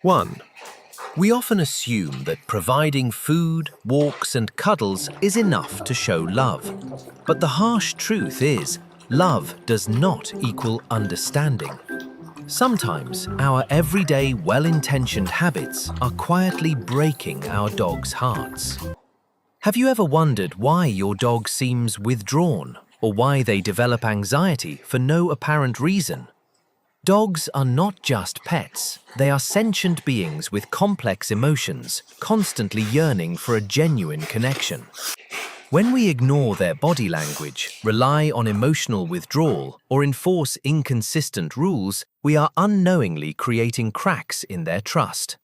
1. We often assume that providing food, walks, and cuddles is enough to show love. But the harsh truth is, love does not equal understanding. Sometimes our everyday well-intentioned habits are quietly breaking our dog's hearts. Have you ever wondered why your dog seems withdrawn, or why they develop anxiety for no apparent reason? Dogs are not just pets, they are sentient beings with complex emotions, constantly yearning for a genuine connection. When we ignore their body language, rely on emotional withdrawal, or enforce inconsistent rules, we are unknowingly creating cracks in their trust.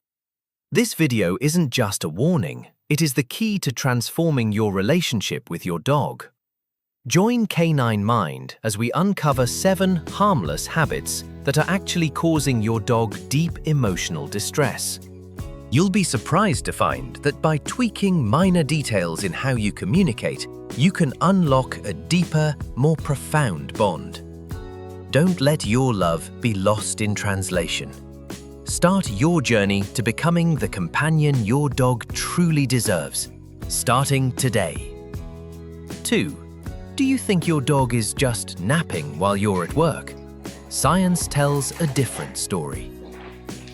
This video isn't just a warning, it is the key to transforming your relationship with your dog. Join Canine Mind as we uncover 7 harmless habits that are actually causing your dog deep emotional distress. You'll be surprised to find that by tweaking minor details in how you communicate, you can unlock a deeper, more profound bond. Don't let your love be lost in translation. Start your journey to becoming the companion your dog truly deserves, starting today. 2. Do you think your dog is just napping while you're at work? Science tells a different story.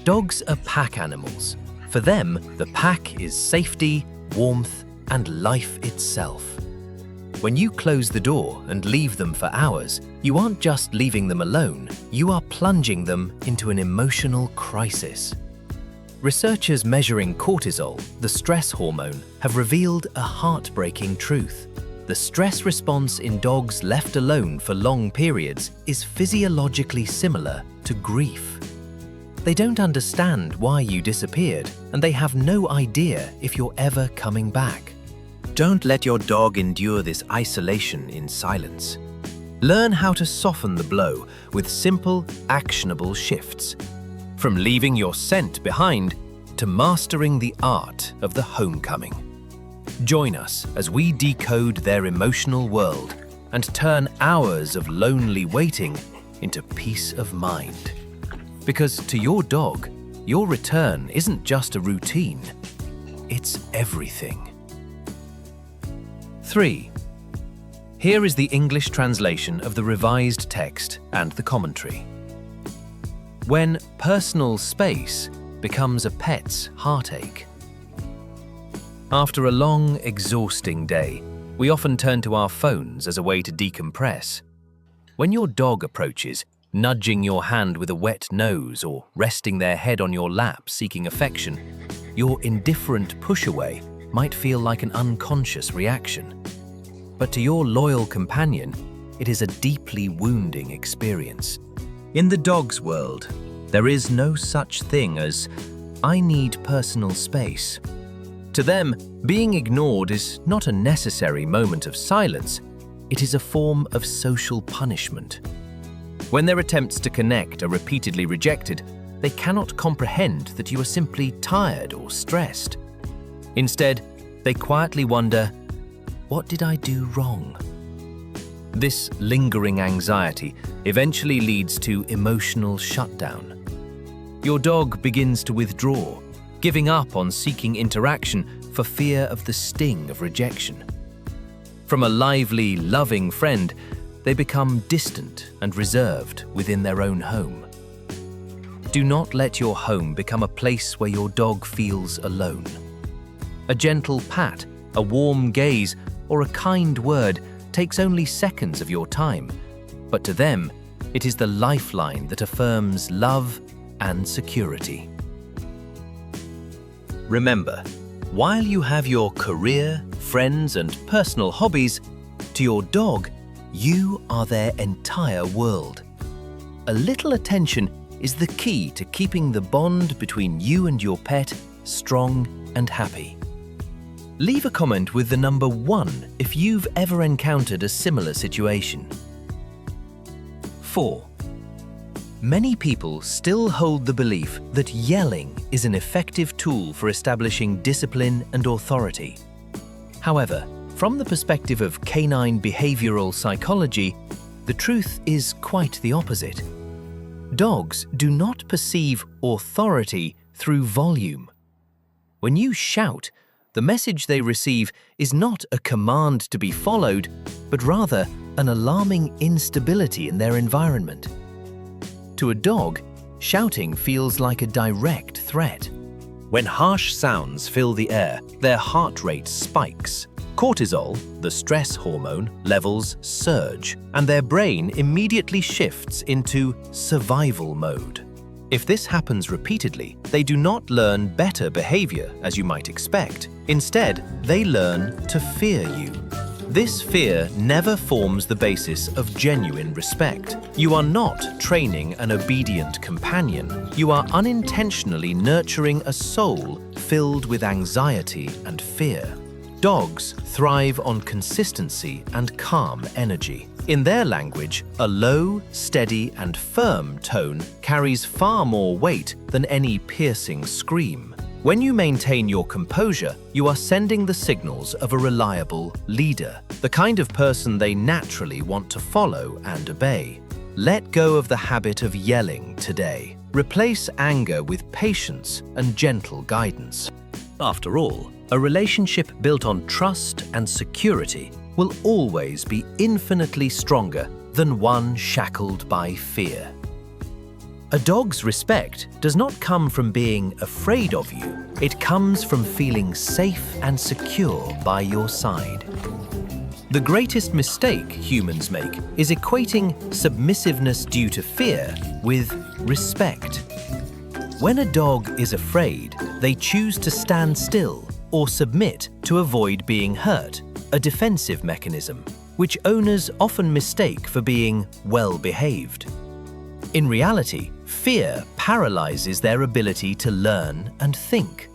Dogs are pack animals. For them, the pack is safety, warmth, and life itself. When you close the door and leave them for hours, you aren't just leaving them alone, you are plunging them into an emotional crisis. Researchers measuring cortisol, the stress hormone, have revealed a heartbreaking truth. The stress response in dogs left alone for long periods is physiologically similar to grief. They don't understand why you disappeared, and they have no idea if you're ever coming back. Don't let your dog endure this isolation in silence. Learn how to soften the blow with simple, actionable shifts. From leaving your scent behind to mastering the art of the homecoming. Join us as we decode their emotional world and turn hours of lonely waiting into peace of mind. Because to your dog, your return isn't just a routine, it's everything. 3. Here is the English translation of the revised text and the commentary. When personal space becomes a pet's heartache. After a long, exhausting day, we often turn to our phones as a way to decompress. When your dog approaches, nudging your hand with a wet nose or resting their head on your lap seeking affection, your indifferent push-away might feel like an unconscious reaction. But to your loyal companion, it is a deeply wounding experience. In the dog's world, there is no such thing as, "I need personal space." To them, being ignored is not a necessary moment of silence, it is a form of social punishment. When their attempts to connect are repeatedly rejected, they cannot comprehend that you are simply tired or stressed. Instead, they quietly wonder, "What did I do wrong?" This lingering anxiety eventually leads to emotional shutdown. Your dog begins to withdraw, giving up on seeking interaction for fear of the sting of rejection. From a lively, loving friend, they become distant and reserved within their own home. Do not let your home become a place where your dog feels alone. A gentle pat, a warm gaze, or a kind word takes only seconds of your time, but to them, it is the lifeline that affirms love and security. Remember, while you have your career, friends, and personal hobbies, to your dog, you are their entire world. A little attention is the key to keeping the bond between you and your pet strong and happy. Leave a comment with the number 1 if you've ever encountered a similar situation. 4. Many people still hold the belief that yelling is an effective tool for establishing discipline and authority. However, from the perspective of canine behavioral psychology, the truth is quite the opposite. Dogs do not perceive authority through volume. When you shout, the message they receive is not a command to be followed, but rather an alarming instability in their environment. To a dog, shouting feels like a direct threat. When harsh sounds fill the air, their heart rate spikes. Cortisol, the stress hormone, levels surge, and their brain immediately shifts into survival mode. If this happens repeatedly, they do not learn better behavior, as you might expect. Instead, they learn to fear you. This fear never forms the basis of genuine respect. You are not training an obedient companion. You are unintentionally nurturing a soul filled with anxiety and fear. Dogs thrive on consistency and calm energy. In their language, a low, steady, and firm tone carries far more weight than any piercing scream. When you maintain your composure, you are sending the signals of a reliable leader, the kind of person they naturally want to follow and obey. Let go of the habit of yelling today. Replace anger with patience and gentle guidance. After all, a relationship built on trust and security will always be infinitely stronger than one shackled by fear. A dog's respect does not come from being afraid of you. It comes from feeling safe and secure by your side. The greatest mistake humans make is equating submissiveness due to fear with respect. When a dog is afraid, they choose to stand still or submit to avoid being hurt, a defensive mechanism, which owners often mistake for being well-behaved. In reality, fear paralyzes their ability to learn and think.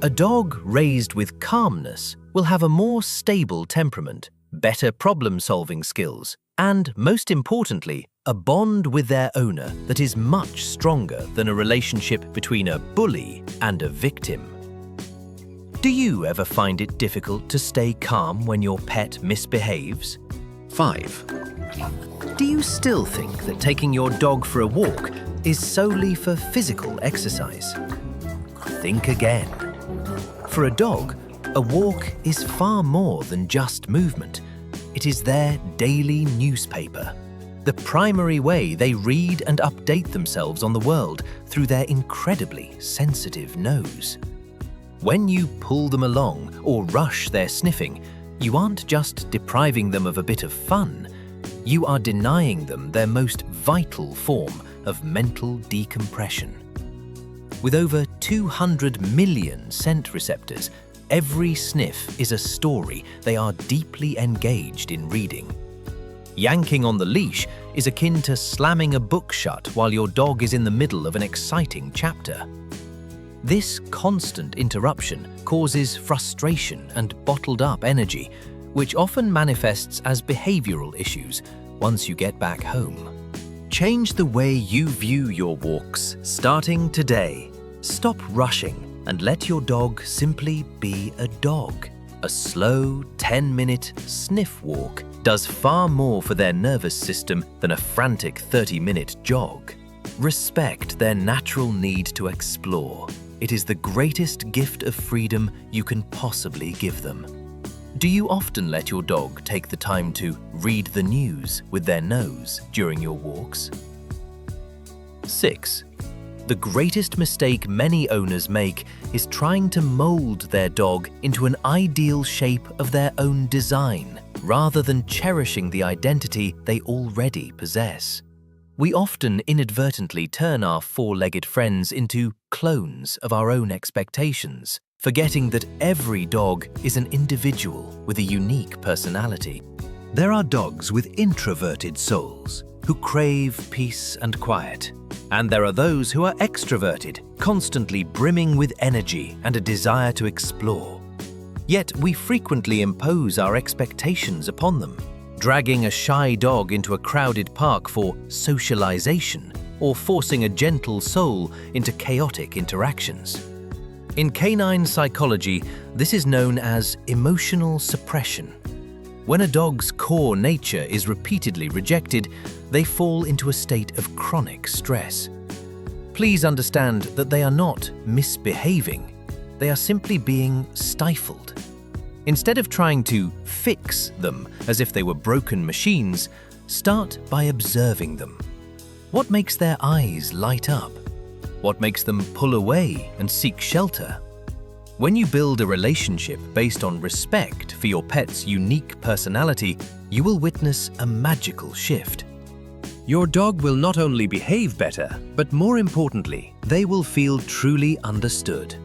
A dog raised with calmness will have a more stable temperament, better problem-solving skills, and, most importantly, a bond with their owner that is much stronger than a relationship between a bully and a victim. Do you ever find it difficult to stay calm when your pet misbehaves? 5. Do you still think that taking your dog for a walk is solely for physical exercise? Think again. For a dog, a walk is far more than just movement. It is their daily newspaper, the primary way they read and update themselves on the world through their incredibly sensitive nose. When you pull them along or rush their sniffing, you aren't just depriving them of a bit of fun, you are denying them their most vital form of mental decompression. With over 200 million scent receptors, every sniff is a story they are deeply engaged in reading. Yanking on the leash is akin to slamming a book shut while your dog is in the middle of an exciting chapter. This constant interruption causes frustration and bottled-up energy, which often manifests as behavioral issues once you get back home. Change the way you view your walks starting today. Stop rushing and let your dog simply be a dog. A slow 10-minute sniff walk does far more for their nervous system than a frantic 30-minute jog. Respect their natural need to explore. It is the greatest gift of freedom you can possibly give them. Do you often let your dog take the time to read the news with their nose during your walks? 6. The greatest mistake many owners make is trying to mold their dog into an ideal shape of their own design, rather than cherishing the identity they already possess. We often inadvertently turn our four-legged friends into clones of our own expectations, forgetting that every dog is an individual with a unique personality. There are dogs with introverted souls who crave peace and quiet, and there are those who are extroverted, constantly brimming with energy and a desire to explore. Yet we frequently impose our expectations upon them, dragging a shy dog into a crowded park for socialization or forcing a gentle soul into chaotic interactions. In canine psychology, this is known as emotional suppression. When a dog's core nature is repeatedly rejected, they fall into a state of chronic stress. Please understand that they are not misbehaving. They are simply being stifled. Instead of trying to fix them as if they were broken machines, start by observing them. What makes their eyes light up? What makes them pull away and seek shelter? When you build a relationship based on respect for your pet's unique personality, you will witness a magical shift. Your dog will not only behave better, but more importantly, they will feel truly understood.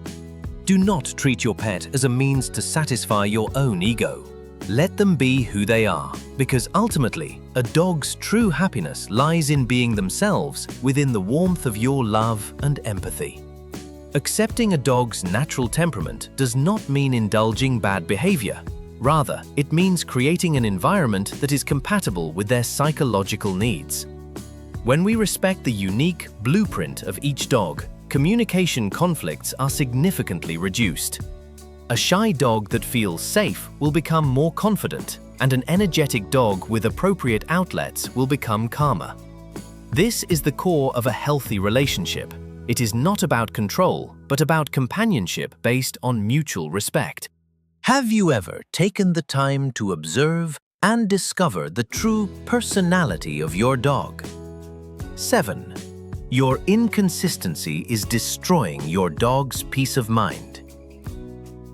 Do not treat your pet as a means to satisfy your own ego. Let them be who they are, because ultimately, a dog's true happiness lies in being themselves within the warmth of your love and empathy. Accepting a dog's natural temperament does not mean indulging bad behavior. Rather, it means creating an environment that is compatible with their psychological needs. When we respect the unique blueprint of each dog, communication conflicts are significantly reduced. A shy dog that feels safe will become more confident, and an energetic dog with appropriate outlets will become calmer. This is the core of a healthy relationship. It is not about control, but about companionship based on mutual respect. Have you ever taken the time to observe and discover the true personality of your dog? 7. Your inconsistency is destroying your dog's peace of mind.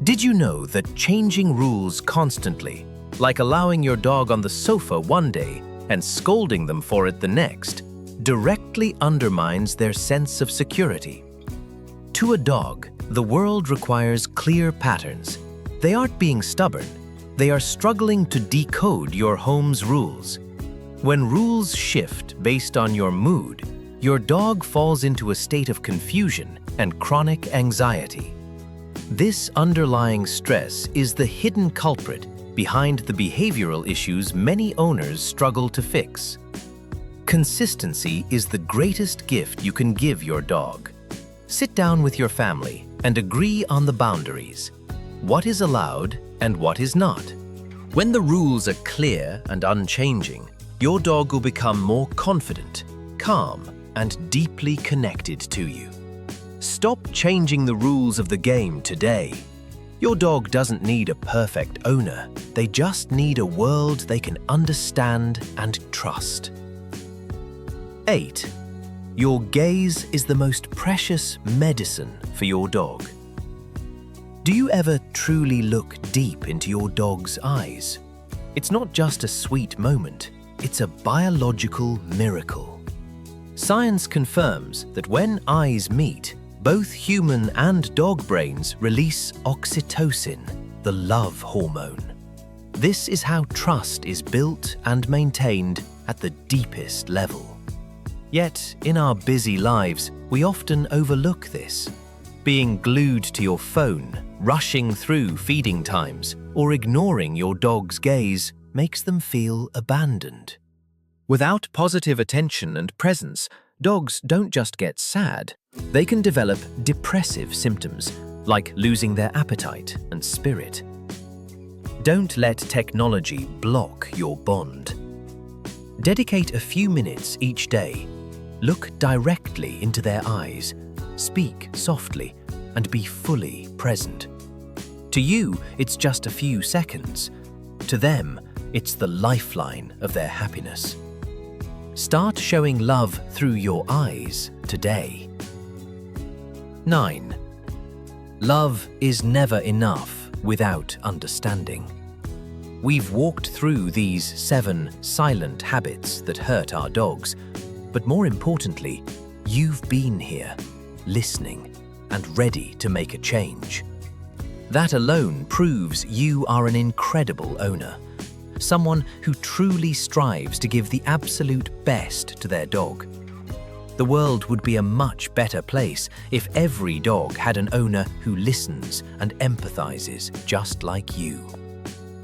Did you know that changing rules constantly, like allowing your dog on the sofa one day and scolding them for it the next, directly undermines their sense of security? To a dog, the world requires clear patterns. They aren't being stubborn. They are struggling to decode your home's rules. When rules shift based on your mood, your dog falls into a state of confusion and chronic anxiety. This underlying stress is the hidden culprit behind the behavioral issues many owners struggle to fix. Consistency is the greatest gift you can give your dog. Sit down with your family and agree on the boundaries. What is allowed and what is not. When the rules are clear and unchanging, your dog will become more confident, calm, and deeply connected to you. Stop changing the rules of the game today. Your dog doesn't need a perfect owner. They just need a world they can understand and trust. 8. Your gaze is the most precious medicine for your dog. Do you ever truly look deep into your dog's eyes? It's not just a sweet moment, it's a biological miracle. Science confirms that when eyes meet, both human and dog brains release oxytocin, the love hormone. This is how trust is built and maintained at the deepest level. Yet, in our busy lives, we often overlook this. Being glued to your phone, rushing through feeding times, or ignoring your dog's gaze makes them feel abandoned. Without positive attention and presence, dogs don't just get sad, they can develop depressive symptoms, like losing their appetite and spirit. Don't let technology block your bond. Dedicate a few minutes each day. Look directly into their eyes, speak softly, and be fully present. To you, it's just a few seconds. To them, it's the lifeline of their happiness. Start showing love through your eyes today. 9. Love is never enough without understanding. We've walked through these 7 silent habits that hurt our dogs, but more importantly, you've been here, listening, and ready to make a change. That alone proves you are an incredible owner, someone who truly strives to give the absolute best to their dog. The world would be a much better place if every dog had an owner who listens and empathizes just like you.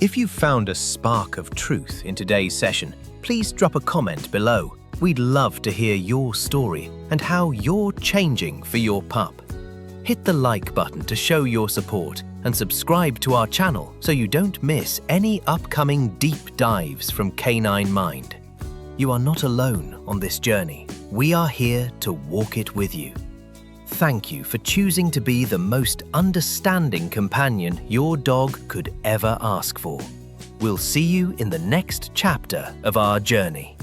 If you found a spark of truth in today's session, please drop a comment below. We'd love to hear your story and how you're changing for your pup. Hit the like button to show your support and subscribe to our channel so you don't miss any upcoming deep dives from Canine Mind. You are not alone on this journey. We are here to walk it with you. Thank you for choosing to be the most understanding companion your dog could ever ask for. We'll see you in the next chapter of our journey.